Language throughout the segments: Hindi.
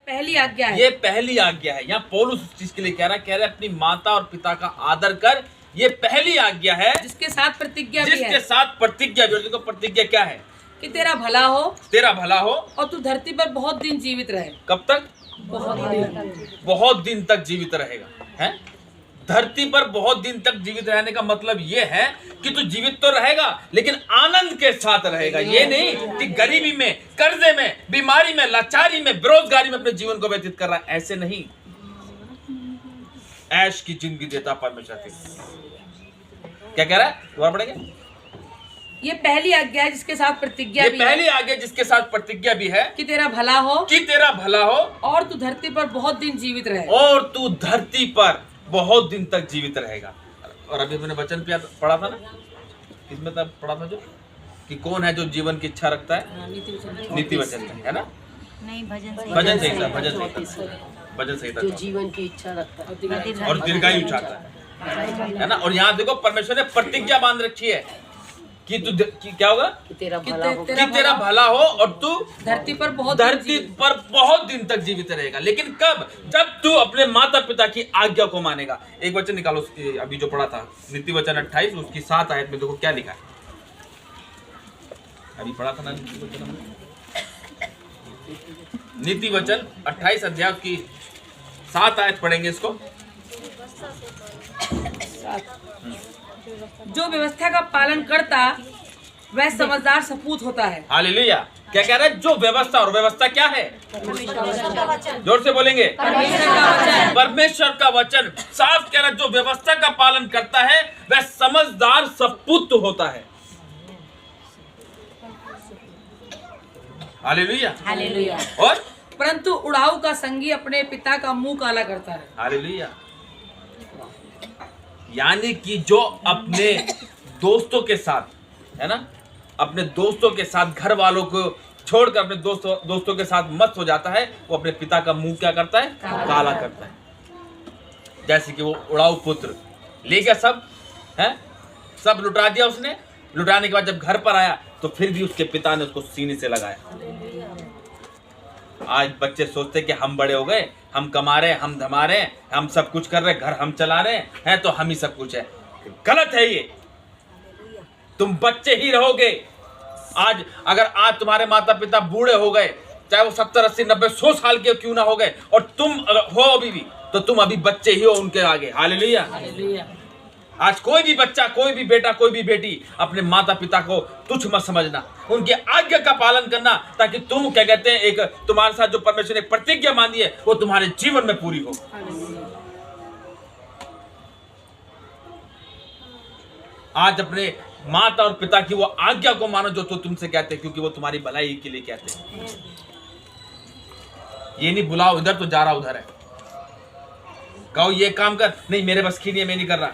पहली आज्ञा है। ये पहली आज्ञा है। यहाँ पौलुस इस चीज के लिए कह रहा है अपनी माता और पिता का आदर कर। ये पहली आज्ञा है जिसके साथ प्रतिज्ञा भी है। जिसके साथ प्रतिज्ञा भी है। देखो प्रतिज्ञा क्या है कि तेरा भला हो, तेरा भला हो और तू धरती पर बहुत दिन जीवित रहे। कब तक? बहुत दिन तक जीवित रहेगा। है धरती पर बहुत दिन तक जीवित रहने का मतलब ये है कि तू जीवित तो रहेगा लेकिन आनंद के साथ रहेगा। ये नहीं कि गरीबी में, कर्जे में, बीमारी में, लाचारी में, बेरोजगारी में अपने जीवन को व्यतीत कर रहा है। ऐसे नहीं। ऐश की जिंदगी देता परमेश्वर। क्या कह रहा है? दोबारा पढ़ेंगे। ये पहली आज्ञा है जिसके साथ प्रतिज्ञा भी है। पहली आज्ञा जिसके साथ प्रतिज्ञा भी है कि तेरा भला हो, कि तेरा भला हो, और तू धरती पर बहुत दिन जीवित रहे। और तू धरती पर बहुत दिन तक जीवित रहेगा। और अभी मैंने वचन पढ़ा था ना, किसमें तब पढ़ा था जो कि कौन है जो जीवन की इच्छा रखता है? नीति वचन में, है ना? नहीं, भजन भजन सही था, भजन सही था। जो जीवन की इच्छा रखता है और दीर्घायु चाहता है ना? और यहाँ देखो परमेश्वर ने प्रतिज्ञा बांध रखी है कि तू क्या होगा? कि तेरा कि भला हो। तेरा भला हो और तू धरती पर बहुत दिन तक जीवित रहेगा। लेकिन कब? जब तू अपने माता पिता की आज्ञा को मानेगा। एक वचन निकालो, अभी जो पढ़ा था नीति वचन 28 उसकी 7 आयत में देखो क्या लिखा है। अभी पढ़ा था ना नीति वचन 28 अध्याय की 7 आयत पढ़ेंगे इसको। जो व्यवस्था का पालन करता वह समझदार सपूत होता है। हालेलुया। क्या कह रहा है? जो व्यवस्था, और व्यवस्था क्या है? जोर से बोलेंगे। परमेश्वर का वचन साफ कह रहा है जो व्यवस्था का पालन करता है वह समझदार सपूत होता है। हालेलुया। हालेलुया। और परंतु उड़ाऊ का संगी अपने पिता का मुंह काला करता है। हालेलुया। यानी कि जो अपने दोस्तों के साथ, है ना, अपने दोस्तों के साथ, घर वालों को छोड़कर अपने दोस्तों के साथ मस्त हो जाता है, वो अपने पिता का मुंह क्या करता है? काला करता है। जैसे कि वो उड़ाऊ पुत्र ले गया सब, है, सब लुटा दिया उसने। लुटाने के बाद जब घर पर आया तो फिर भी उसके पिता ने उसको सीने से लगाया। आज बच्चे सोचते कि हम बड़े हो गए, हम कमा रहे, हम धमा रहे, हम सब कुछ कर रहे, घर हम चला रहे हैं, तो हम ही सब कुछ है। गलत है ये। तुम बच्चे ही रहोगे। अगर तुम्हारे माता पिता बूढ़े हो गए, चाहे वो 70, 80, 90, 100 साल के क्यों ना हो गए, और तुम हो अभी भी, तो तुम अभी बच्चे ही हो उनके आगे। हालेलुया। आज कोई भी बच्चा, कोई भी बेटा, कोई भी बेटी अपने माता पिता को तुच्छ मत समझना, उनकी आज्ञा का पालन करना, ताकि तुम क्या कहते हैं, एक तुम्हारे साथ जो परमेश्वर ने प्रतिज्ञा बांधी है वो तुम्हारे जीवन में पूरी हो। आज अपने माता और पिता की वो आज्ञा को मानो जो तो तुमसे कहते हैं, क्योंकि वो तुम्हारी भलाई के लिए कहते हैं। ये नहीं बुलाओ इधर तो जा रहा उधर है, कहो ये काम कर, नहीं मेरे बस की नहीं है, मैं नहीं कर रहा,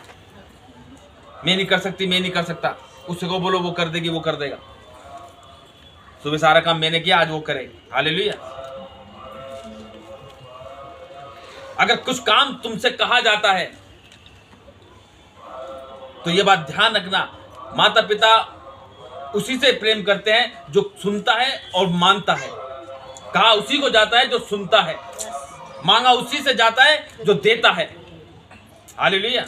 मैं नहीं कर सकती, मैं नहीं कर सकता। उससे को बोलो वो कर देगी, वो कर देगा। सुबह सारा काम मैंने किया, आज वो करे। हालेलुया। अगर कुछ काम तुमसे कहा जाता है तो ये बात ध्यान रखना, माता पिता उसी से प्रेम करते हैं जो सुनता है और मानता है। कहा उसी को जाता है जो सुनता है, मांगा उसी से जाता है जो देता है। हालेलुया।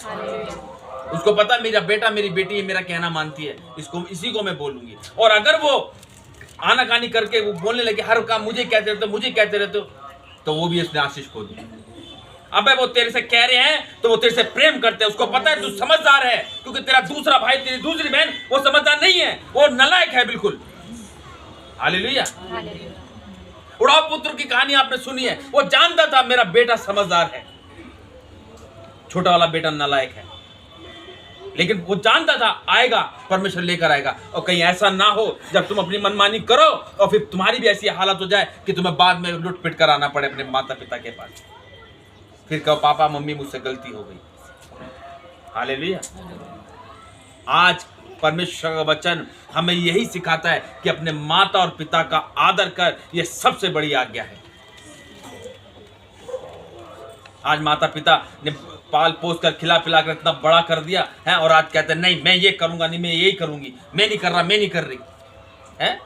उसको पता मेरा बेटा मेरी बेटी मेरा कहना मानती है, इसी को मैं बोलूंगी। और अगर वो आनाकानी करके वो बोलने लगे, हर काम मुझे कहते रहते हो, मुझे कहते रहते हो, तो वो भी इसने आशीष खो दी। अबे वो तेरे से कह रहे हैं तो वो तेरे से प्रेम करते हैं, उसको पता है तू समझदार है, क्योंकि तेरा दूसरा भाई, तेरी दूसरी बहन वो समझदार नहीं है, वो नालायक है बिल्कुल। हालेलुया। उड़ाऊ पुत्र की कहानी आपने सुनी है। वो जानता था मेरा बेटा समझदार है, छोटा वाला बेटा नालायक है, लेकिन वो जानता था आएगा, परमेश्वर लेकर आएगा। और कहीं ऐसा ना हो जब तुम अपनी मनमानी करो और फिर तुम्हारी भी ऐसी हालत हो जाए कि तुम्हें बाद में लुट पिट कर आना पड़े अपने माता पिता के पास, फिर कहो पापा मम्मी मुझसे गलती हो गई। हालेलुया। आज परमेश्वर का वचन हमें यही सिखाता है कि अपने माता और पिता का आदर कर, यह सबसे बड़ी आज्ञा है। आज माता पिता ने पाल पोस कर, खिला पिला कर इतना बड़ा कर दिया है, और आज कहते हैं नहीं मैं ये करूंगा, नहीं मैं यही करूंगी, मैं नहीं कर रहा, मैं नहीं कर रही है।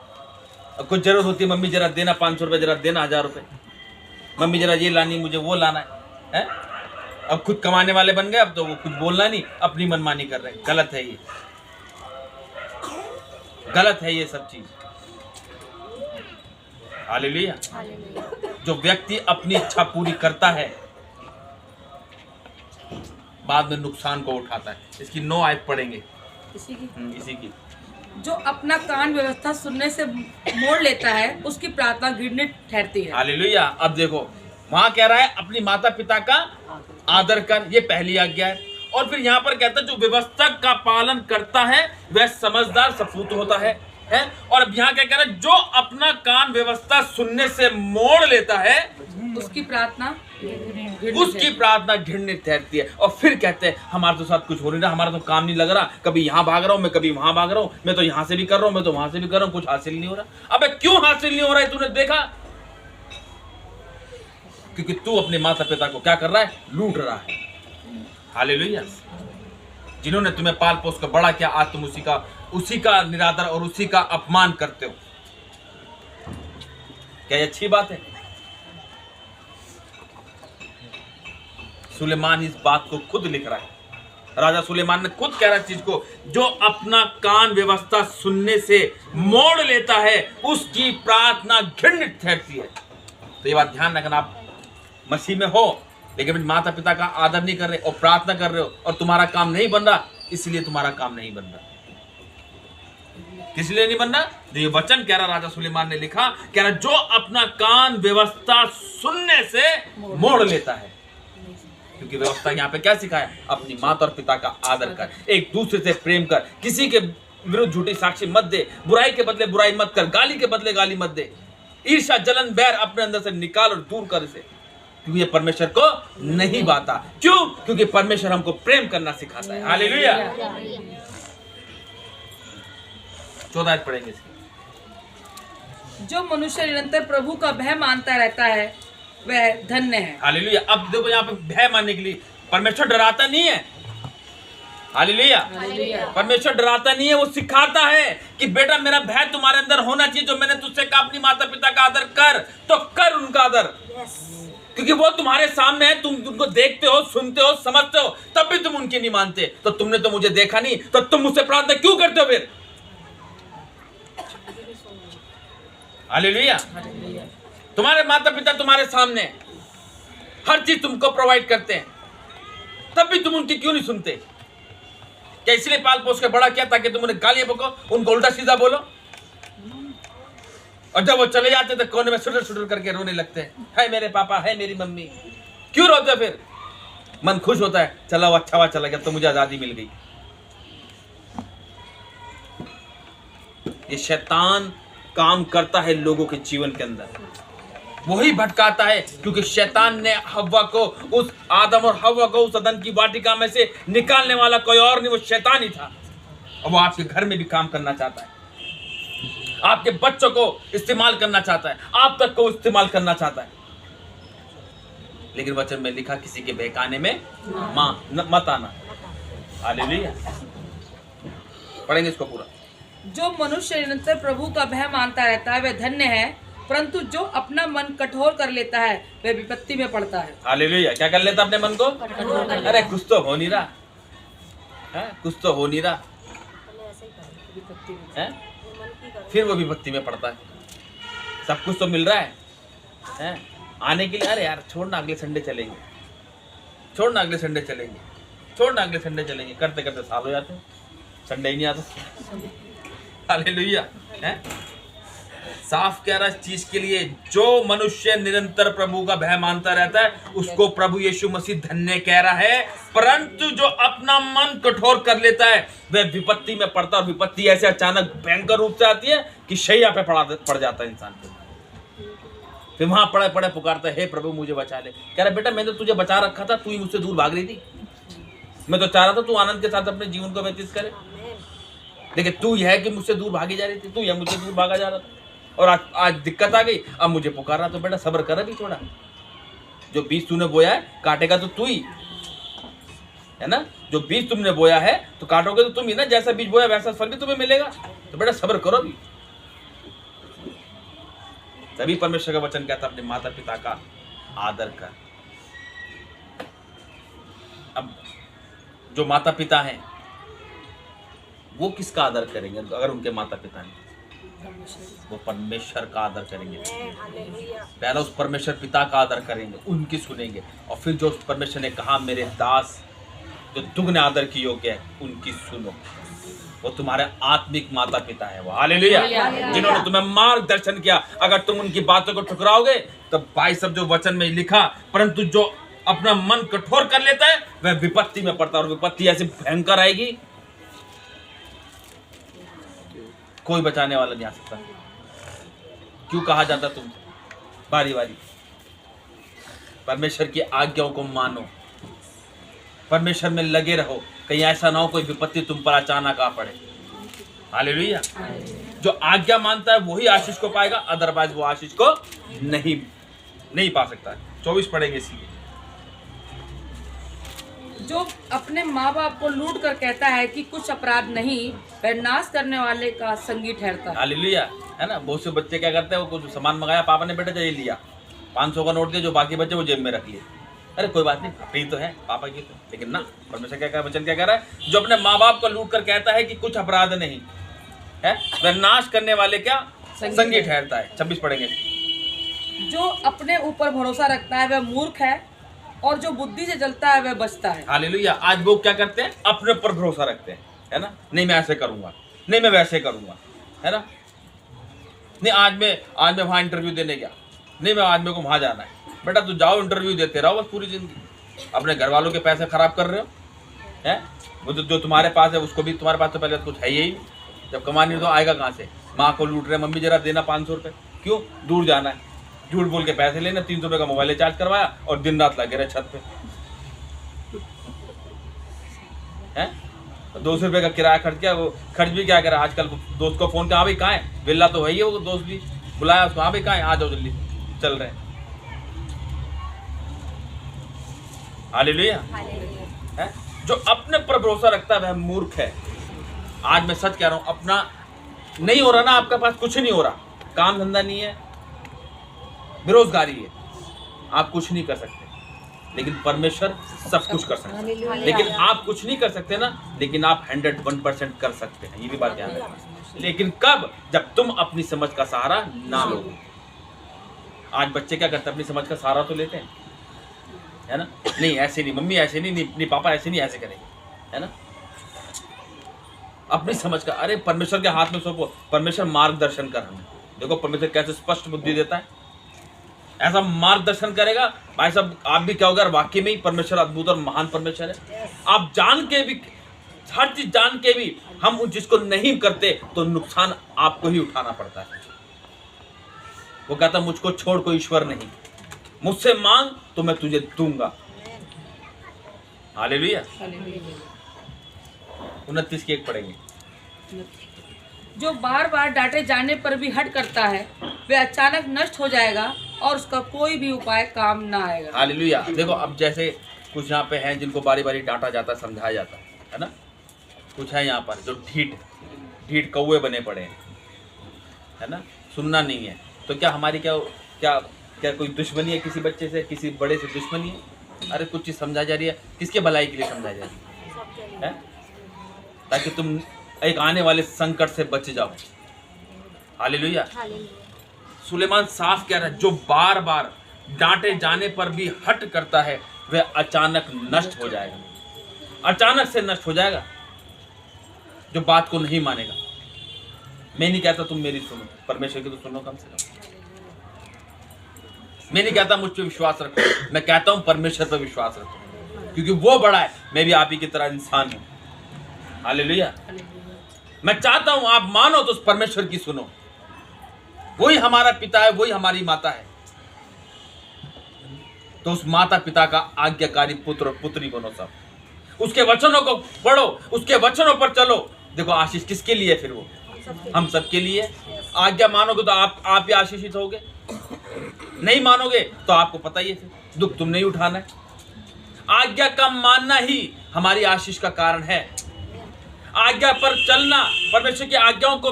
कुछ जरूरत होती है, मम्मी जरा देना 500 रुपए, जरा देना 1000 रुपए, मम्मी जरा ये लानी, मुझे वो लाना है? अब खुद कमाने वाले बन गए, अब तो वो कुछ बोलना नहीं, अपनी मनमानी कर रहे हैं। गलत है ये, गलत है ये सब चीज। हालेलुया। जो व्यक्ति अपनी इच्छा पूरी करता है बाद में नुकसान को उठाता है। इसकी 9 आयत पढ़ेंगे इसी की। जो अपना कान व्यवस्था सुनने से मोड़ लेता है उसकी प्रार्थना घृणित ठहरती है। हालेलुया। अब देखो वहां कह रहा है अपनी माता पिता का आदर कर, ये पहली आज्ञा है। और फिर यहाँ पर कहता है जो व्यवस्था का पालन करता है वह समझदार सपूत होता है। और अब यहाँ क्या कह रहा है, जो अपना कान व्यवस्था सुनने से मोड़ लेता है उसकी प्रार्थना घृणित ठहरती है। और फिर कहते हैं हमारे तो साथ कुछ हो नहीं रहा, हमारा तो काम नहीं लग रहा, कभी यहाँ भाग रहा हूँ मैं, कभी वहां भाग रहा हूँ मैं, तो यहाँ से भी कर रहा हूँ मैं, तो वहां से भी कर रहा हूँ, कुछ हासिल नहीं हो रहा। अबे क्यों हासिल नहीं हो रहा है? तूने देखा? क्योंकि तू अपने माता पिता को क्या कर रहा है? लूट रहा है। हालेलुया। जिन्होंने तुम्हें पाल पोस कर बड़ा किया, आज तुम उसी का निरादर और उसी का अपमान करते हो। क्या ये अच्छी बात है? सुलेमान इस बात को खुद लिख रहा है, राजा सुलेमान ने खुद कह रहा है चीज को, जो अपना कान व्यवस्था सुनने से मोड़ लेता है उसकी प्रार्थना घृणित ठहरती है। तो ये बात ध्यान रखना, आप मसीह में हो लेकिन माता पिता का आदर नहीं कर रहे और प्रार्थना कर रहे हो और तुम्हारा काम नहीं बन रहा, इसलिए तुम्हारा काम नहीं बन रहा। किस लिए नहीं बन रहा? जो ये वचन कह रहा राजा सुलेमान ने लिखा, कह रहा जो अपना कान व्यवस्था सुनने से मोड़ लेता है। क्योंकि व्यवस्था यहाँ पे क्या सिखाया? अपनी माता और पिता का आदर कर, एक दूसरे से प्रेम कर, किसी के विरुद्ध झूठी साक्षी मत दे, बुराई के बदले बुराई मत कर, गाली के बदले गाली मत दे, ईर्ष्या जलन बैर अपने अंदर से निकाल और दूर कर इसे, क्योंकि ये परमेश्वर को नहीं बाता। क्यों? क्योंकि परमेश्वर हमको प्रेम करना सिखाता है। हालेलुया। 14 आयत पढ़ेंगे इसकी। जो मनुष्य निरंतर प्रभु का भय मानता रहता है वह धन्य है। हालेलुया। अब देखो यहाँ पे भय मानने के लिए परमेश्वर डराता नहीं है। हालेलुया। परमेश्वर डराता नहीं है, वो सिखाता है कि बेटा मेरा भय तुम्हारे अंदर होना चाहिए। जो मैंने तुझसे कहा अपनी माता पिता का आदर कर, तो कर उनका आदर, क्योंकि वो तुम्हारे सामने है, तुम उनको देखते हो, सुनते हो, समझते हो, तब भी तुम उनकी नहीं मानते। तो तुमने तो मुझे देखा नहीं, तो तुम मुझसे प्रार्थना क्यों करते हो फिर? हालेलुया। तुम्हारे माता पिता तुम्हारे सामने, हर चीज तुमको प्रोवाइड करते हैं, तब भी तुम उनकी क्यों नहीं सुनते? क्या इसलिए पाल पोस के बड़ा किया ताकि तुम उन्हें गालियां बको, उनको उल्टा सीधा बोलो? और जब वो चले जाते तो कोने में सुटर सुटर करके रोने लगते हैं, है मेरे पापा, है मेरी मम्मी। क्यों रोते फिर? मन खुश होता है, चला वो अच्छा हुआ चला गया, तो मुझे आजादी मिल गई। ये शैतान काम करता है लोगों के जीवन के अंदर, वही भटकाता है। क्योंकि शैतान ने हव्वा को, उस आदम और हव्वा को उस अदन की वाटिका में से निकालने वाला कोई और नहीं, वो शैतान ही था। और वो आपके घर में भी काम करना चाहता है, आपके बच्चों को इस्तेमाल करना चाहता है, आप तक को इस्तेमाल करना चाहता है। लेकिन वचन में लिखा किसी के बहकाने में मत आना। हालेलुया। पढ़ेंगे इसको पूरा। जो मनुष्य निरंतर प्रभु का भय मानता रहता है वह धन्य है, परंतु जो अपना मन कठोर कर लेता है वह विपत्ति में पड़ता है। हालेलुया। क्या कर लेता अपने मन को? अरे कुछ तो हो नहीं रहा है, कुछ तो हो नहीं रहा है, फिर वो विपत्ति में पड़ता है। सब कुछ तो मिल रहा है आने के लिए, अरे यार छोड़ना अगले संडे चलेंगे, छोड़ना अगले संडे चलेंगे, छोड़ना अगले संडे चलेंगे, करते करते साल हो जाते हैं, संडे ही नहीं आता। हालेलुया। साफ कह रहा है इस चीज के लिए, जो मनुष्य निरंतर प्रभु का भय मानता रहता है उसको प्रभु यीशु मसीह धन्य कह रहा है, परंतु जो अपना मन कठोर कर लेता है वह विपत्ति में पड़ता है। और विपत्ति ऐसे अचानक भयंकर रूप से आती है कि शैया पे पड़ जाता है इंसान पे। फिर वहां पड़े पड़े पुकारता है, हे प्रभु मुझे बचा ले। कह रहा बेटा मैंने तो तुझे बचा रखा था, तू ही मुझसे दूर भाग रही थी। मैं तो चाह रहा था तू आनंद के साथ अपने जीवन को व्यतीत करे, लेकिन तू यह है कि मुझसे दूर भागी जा रही थी, तू यह मुझसे दूर भागा जा रहा था, और आज दिक्कत आ गई, अब मुझे पुकार रहा। तो बेटा सब्र कर अभी थोड़ा, जो बीज तूने बोया है काटेगा तो तू ही है ना। जो बीज तुमने बोया है तो काटोगे तो तुम ही ना, जैसा बीज बोया वैसा फल भी तुम्हें मिलेगा। तो बेटा सब्र करो अभी। तभी परमेश्वर का वचन कहता है अपने माता पिता का आदर कर। अब जो माता पिता हैं वो किसका आदर करेंगे? अगर उनके माता पिता नहीं, वो परमेश्वर का आदर करेंगे। पहला उस परमेश्वर पिता का आदर करेंगे, उनकी सुनेंगे, और फिर जो उस परमेश्वर ने कहा मेरे दास जो दुगने आदर की योग्य है उनकी सुनो, वो तुम्हारे आत्मिक माता पिता है। वो हालेलुया, जिन्होंने तुम्हें मार्गदर्शन किया। अगर तुम उनकी बातों को ठुकराओगे तो भाई सब जो वचन में लिखा, परंतु जो अपना मन कठोर कर लेता है वह विपत्ति में पड़ता है, और विपत्ति ऐसी भयंकर आएगी कोई बचाने वाला नहीं आ सकता। क्यों कहा जाता तुम बारी बारी परमेश्वर की आज्ञाओं को मानो, परमेश्वर में लगे रहो, कहीं ऐसा ना हो कोई विपत्ति तुम पर अचानक आ पड़े। हालेलुया। जो आज्ञा मानता है वही आशीष को पाएगा, अदरवाइज वो आशीष को नहीं पा सकता। 24 पढ़ेंगे इसलिए। जो अपने माँ बाप को लूट कर कहता है कि कुछ अपराध नहीं, वह नाश करने वाले का संगी ठहरता है। हालेलुया, है ना। बहुत से बच्चे क्या करते हैं, वो कुछ सामान मंगाया, पापा ने बेटा चाहिए लिया, 500 का नोट दिया, जो बाकी बचे वो जेब में रख लिए। अरे कोई बात नहीं, अपनी तो है पापा की तो, लेकिन ना परमेश्वर क्या कह रहा है, वचन क्या कह रहा है? जो अपने माँ बाप को लूट कर कहता है कि कुछ अपराध नहीं है, वह नाश करने वाले क्या संगी ठहरता है। 26 पढ़ेंगे। जो अपने ऊपर भरोसा रखता है वह मूर्ख है, और जो बुद्धि से जलता है वह बचता है। हालेलुया। आज लोग क्या करते हैं, अपने ऊपर भरोसा रखते हैं, है ना। नहीं मैं ऐसे करूंगा, नहीं मैं वैसे करूंगा, है ना। नहीं आज मैं वहाँ इंटरव्यू देने गया, नहीं मैं आज मेरे को वहाँ जाना है। बेटा तू जाओ, इंटरव्यू देते रहो बस पूरी जिंदगी। अपने घर वालों के पैसे खराब कर रहे हो, हैं। वो जो तुम्हारे पास है उसको भी, तुम्हारे पास तो पहले कुछ है ही, जब कमानी तो आएगा कहाँ से? माँ को लूट रहे, मम्मी जरा देना 500 रुपये, क्यों? दूर जाना है, झूठ बोल के पैसे लेना, 300 रुपये का मोबाइल रिचार्ज करवाया और दिन रात लगे रहे छत पे, हैं। 200 रुपये का किराया खर्च किया, वो खर्च भी क्या करा आजकल। दोस्त को फोन किया, हाँ भाई कहाँ है, विल्ला तो वही है, वो दोस्त भी बुलाया उसको, हाँ भाई कहाँ है, आ जाओ जल्दी, चल रहे हैं। हालेलुया। है जो अपने पर भरोसा रखता है वह मूर्ख है। आज मैं सच कह रहा हूं, अपना नहीं हो रहा ना, आपके पास कुछ नहीं हो रहा, काम धंधा नहीं है, बेरोजगारी है, आप कुछ नहीं कर सकते, लेकिन परमेश्वर सब कुछ कर सकता है। लेकिन आप कुछ नहीं कर सकते ना, लेकिन आप 101% कर सकते हैं, ये भी बात ध्यान रखना। लेकिन कब? जब तुम अपनी समझ का सहारा ना लो। आज बच्चे क्या करते हैं, अपनी समझ का सहारा तो लेते हैं, है ना। नहीं ऐसे नहीं, मम्मी ऐसे नहीं पापा ऐसे नहीं, ऐसे करेंगे, है ना। अपनी समझ का, अरे परमेश्वर के हाथ में सौंपो, परमेश्वर मार्गदर्शन कर हमें। देखो परमेश्वर कैसे स्पष्ट बुद्धि देता है, ऐसा मार्गदर्शन करेगा भाई साहब। आप भी क्या होगा, वाकई में ही परमेश्वर अद्भुत और महान परमेश्वर है। आप जान के भी, हर चीज जान के भी हम उस चीज को नहीं करते तो नुकसान आपको ही उठाना पड़ता है। वो कहता मुझको छोड़ कोई ईश्वर नहीं, मुझसे मांग तो मैं तुझे दूंगा। हालेलुया। 29 की 1 पढ़ेंगे। जो बार बार डांटे जाने पर भी हट करता है वह अचानक नष्ट हो जाएगा और उसका कोई भी उपाय काम ना आएगा। हालेलुया। देखो अब जैसे कुछ यहाँ पे हैं जिनको बारी बारी डांटा जाता है, समझाया जाता है ना। कुछ है यहाँ पर जो ढीठ कौवे बने पड़े हैं, है ना, सुनना नहीं है। तो क्या हमारी क्या कोई दुश्मनी है किसी बच्चे से, किसी बड़े से दुश्मनी है? अरे कुछ चीज़ समझाई जा रही है, किसके भलाई के लिए समझाई जा रही है? ताकि तुम एक आने वाले संकट से बच जाओ। हालेलुया। सुलेमान साफ कह रहा है, जो बार बार डांटे जाने पर भी हट करता है वह अचानक नष्ट हो जाएगा, अचानक से नष्ट हो जाएगा। जो बात को नहीं मानेगा, मैं नहीं कहता तुम मेरी सुनो, परमेश्वर की तो सुनो कम से कम। मैं नहीं कहता मुझ पर विश्वास रखो, मैं कहता हूं परमेश्वर पर विश्वास रखो, क्योंकि वो बड़ा है, मैं भी आप ही की तरह इंसान हूं। हालेलुया। मैं चाहता हूं आप मानो तो उस परमेश्वर की सुनो, वही हमारा पिता है, वही हमारी माता है। तो उस माता पिता का आज्ञाकारी पुत्र और पुत्री बनो सब, उसके वचनों को पढ़ो, उसके वचनों पर चलो। देखो आशीष किसके लिए? फिर वो हम सबके लिए। आज्ञा मानोगे तो आप ही आशीषित होगे, नहीं मानोगे तो आपको पता ही है फिर दुख तुम नहीं उठाना है। आज्ञा का मानना ही हमारी आशीष का कारण है। आज्ञा पर चलना, परमेश्वर की आज्ञाओं को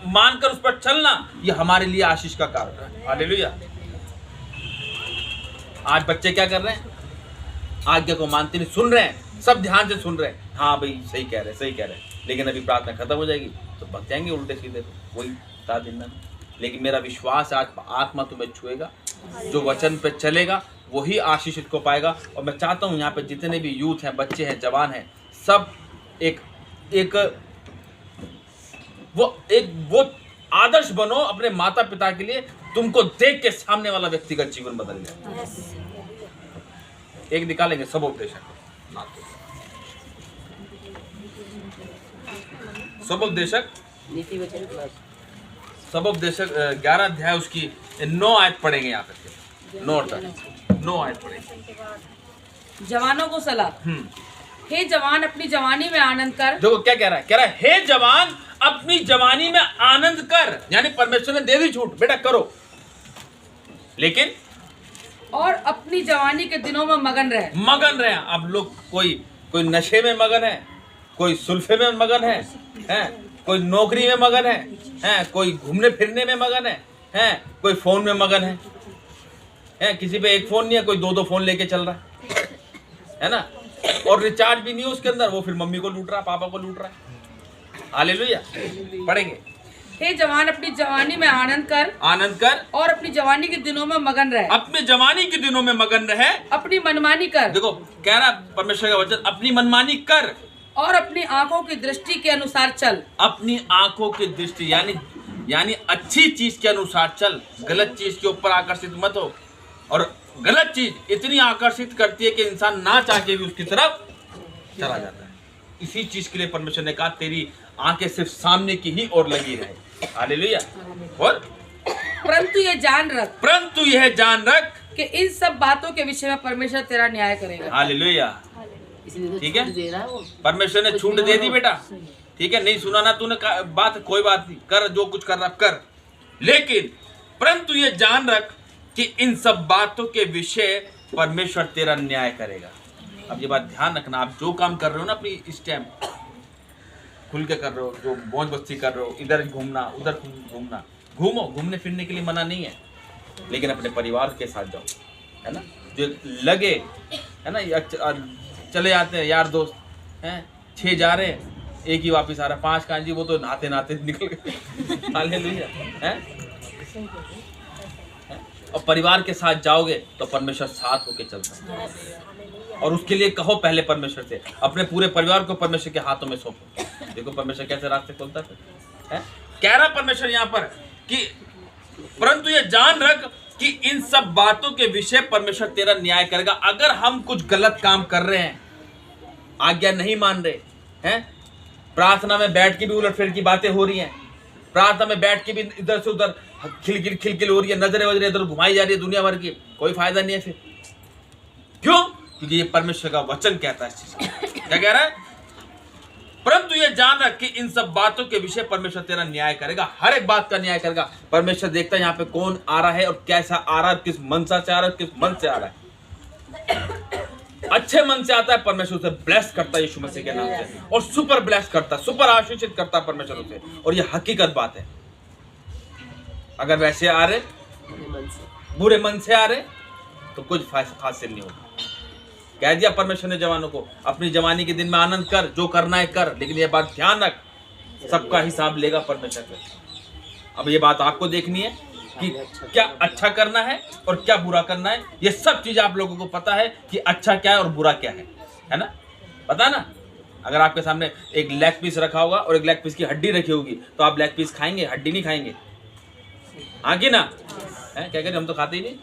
मानकर उस पर चलना, ये हमारे लिए आशीष का कारण है। हालेलुया। आज बच्चे क्या कर रहे हैं? आज्ञा को मानते नहीं, सुन रहे हैं, सब ध्यान से सुन रहे हैं, हाँ भाई सही कह रहे हैं, सही कह रहे हैं, लेकिन अभी प्रार्थना खत्म हो जाएगी तो भग जाएंगे उल्टे सीधे, वही था दिन में। लेकिन मेरा विश्वास है आज आत्मा तुम्हें छुएगा, जो वचन पे चलेगा वही आशीषित को पाएगा। और मैं चाहता हूँ यहाँ पे जितने भी यूथ हैं, बच्चे हैं, जवान हैं, सब एक वो आदर्श बनो अपने माता पिता के लिए। तुमको देख के सामने वाला व्यक्ति का जीवन बदल जाए। एक निकालेंगे सबोपदेशक, सबोपदेशक, नीति वचन क्लास सबोपदेशक 11 अध्याय उसकी 9 आयत पढ़ेंगे यहाँ पे, 9 आयत पढ़ेंगे। जवानों को सलाह। हे जवान अपनी जवानी में आनंद कर। देखो क्या कह रहा है, कह रहा है हे जवान अपनी जवानी में आनंद कर, यानी परमेश्वर ने दे दी छूट, बेटा करो, लेकिन और अपनी जवानी के दिनों में मगन रहे। अब लोग कोई नशे में मगन है, कोई सुल्फे में मगन है, कोई नौकरी में मगन है, कोई घूमने फिरने में मगन है, कोई फोन में मगन है, किसी पे एक फोन नहीं है, कोई 2 फोन लेके चल रहा है ना, और रिचार्ज भी नहीं है उसके अंदर, वो फिर मम्मी को लूट रहा है, पापा को लूट रहा है। हालेलुया। पढ़ेंगे। हे जवान अपनी जवानी में आनंद कर और अपनी जवानी के दिनों में मगन रहे। अपने जवानी के दिनों में मगन रहे, अपनी मनमानी कर। देखो कह रहा परमेश्वर का वचन, अपनी मनमानी कर और अपनी आंखों की दृष्टि के अनुसार चल। अपनी आंखों की दृष्टि यानी अच्छी चीज के अनुसार चल, गलत चीज के ऊपर आकर्षित मत हो। और गलत चीज इतनी आकर्षित करती है कि इंसान ना चाह के भी उसकी तरफ चला जाता है। इसी चीज के लिए परमेश्वर ने कहा तेरी आंखें सिर्फ सामने की ही ओर लगी रहे। हालेलुया। और परंतु यह जान रख कि इन सब बातों के विषय में परमेश्वर तेरा न्याय करेगा। हालेलुया। ठीक है, परमेश्वर ने छूट दे दी बेटा, ठीक है, नहीं सुना ना तूने बात, कोई बात नहीं, कर जो कुछ कर रहा कर, लेकिन परंतु ये जान रख कि इन सब बातों के विषय परमेश्वर तेरा न्याय करेगा। अब ये बात ध्यान रखना, आप जो काम कर रहे हो ना अपनी इस टाइम खुल के कर रहे हो, जो मौज मस्ती कर रहे हो, इधर घूमना उधर घूमना, घूमो, घूमने फिरने के लिए मना नहीं है, लेकिन अपने परिवार के साथ जाओ, है ना, जो लगे, है ना, चले जाते हैं यार दोस्त हैं, 6 जा रहे हैं, एक ही वापस आ रहा है, 5 कहाँ जी, वो तो नहाते नहाते निकल गए। हालेलुया। हैं, और परिवार के साथ जाओगे तो परमेश्वर साथ होके चलता है। और उसके लिए कहो पहले परमेश्वर से, अपने पूरे परिवार को परमेश्वर के हाथों में सौंपो। देखो परमेश्वर कैसे रास्ते खोलता है। कह रहा परमेश्वर यहाँ पर कि परंतु ये जान रख कि इन सब बातों के विषय परमेश्वर तेरा न्याय करेगा। अगर हम कुछ गलत काम कर रहे हैं, आज्ञा नहीं मान रहे हैं, प्रार्थना में बैठ के भी उलटफेर की बातें हो रही हैं, प्रार्थना में बैठ के भी इधर से उधर खिलखिल हो रही है, नजरें वजरें इधर घुमाई जा रही है दुनिया भर की, कोई फायदा नहीं है फिर। क्यों? क्योंकि ये परमेश्वर का वचन कहता है इस चीज। क्या कह रहा है? परंतु ये जान रख कि इन सब बातों के विषय परमेश्वर तेरा न्याय करेगा, हर एक बात का न्याय करेगा। परमेश्वर देखता है यहाँ पे कौन आ रहा है और कैसा आ रहा है, किस मनसा से आ रहा है, किस मन से आ रहा है। अच्छे मन से आता है परमेश्वर उसे ब्लेस करता है यीशु मसीह के नाम से, और सुपर ब्लेस करता है, सुपर आशीषित करता है परमेश्वर उसे। और ये हकीकत बात है। अगर वैसे आ रहे, बुरे मन से आ रहे, तो कुछ हासिल नहीं होगा। कह दिया परमेश्वर ने जवानों को, अपनी जवानी के दिन में आनंद कर, जो करना है कर, लेकिन ये बात ध्यान रख, सबका हिसाब लेगा परमेश्वर पे। अब ये बात आपको देखनी है कि क्या अच्छा करना है और क्या बुरा करना है। ये सब चीज आप लोगों को पता है कि अच्छा क्या है और बुरा क्या है ना, पता ना। अगर आपके सामने एक लेग पीस रखा होगा और एक लेग पीस की हड्डी रखी होगी, तो आप लेग पीस खाएंगे, हड्डी नहीं खाएंगे? हाँ कि ना? है क्या करें, हम तो खाते ही नहीं।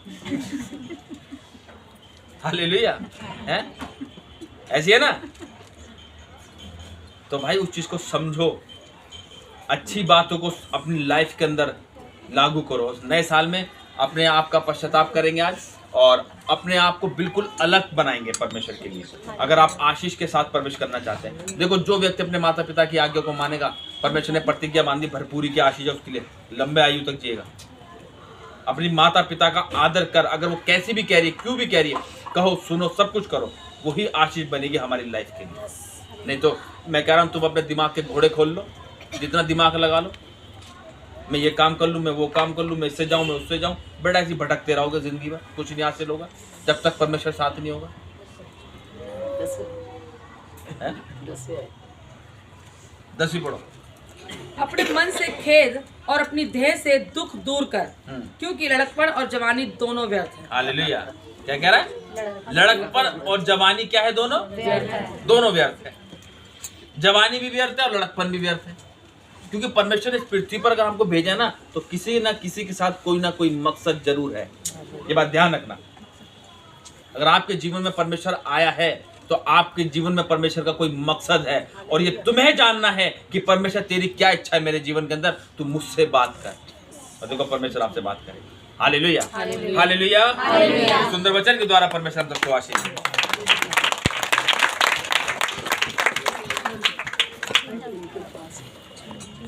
हालेलुया। है ऐसी है ना। तो भाई उस चीज को समझो, अच्छी बातों को अपनी लाइफ के अंदर लागू करो। नए साल में अपने आप का पश्चाताप करेंगे आज, और अपने आप को बिल्कुल अलग बनाएंगे परमेश्वर के लिए। अगर आप आशीष के साथ प्रवेश करना चाहते हैं, देखो जो व्यक्ति अपने माता पिता की आज्ञा को मानेगा, परमेश्वर ने प्रतिज्ञा बांधी, भरपूरी की आशीष है उसके लिए, लंबे आयु तक जिएगा। अपनी माता पिता का आदर कर, अगर वो कैसी भी कह रही है, क्यों भी कह रही है, कहो, सुनो, सब कुछ करो, वही आशीष बनेगी हमारी लाइफ के लिए। नहीं तो मैं कह रहा हूँ तुम अपने दिमाग के घोड़े खोल लो, जितना दिमाग लगा लो, मैं ये काम कर लूँ, मैं वो काम कर लूँ, मैं इससे जाऊँ, मैं उससे जाऊँ, बड़ा ऐसी भटकते रहोगे जिंदगी में, कुछ नहीं हासिल होगा जब तक परमेश्वर साथ नहीं होगा। हैं? 10वीं पढ़ो। अपने मन से खेद और अपनी देह से दुख दूर कर, क्योंकि लड़कपन और जवानी दोनों व्यर्थ है। हालेलुया। क्या कह रहा है? लड़कपन और जवानी क्या है? दोनों दोनों व्यर्थ है। जवानी भी व्यर्थ है और लड़कपन भी व्यर्थ है, क्योंकि परमेश्वर ने इस पृथ्वी पर अगर हमको भेजा ना, तो किसी ना किसी के साथ कोई ना कोई मकसद जरूर है। ये बात ध्यान रखना। अगर आपके जीवन में परमेश्वर आया है तो आपके जीवन में परमेश्वर का कोई मकसद है, और ये तुम्हें जानना है कि परमेश्वर तेरी क्या इच्छा है मेरे जीवन के अंदर। तू मुझसे बात कर और देखो परमेश्वर आपसे बात करेगा। Hallelujah, hallelujah. सुंदर वचन के द्वारा परमेश्वर हम सबको आशीष दे।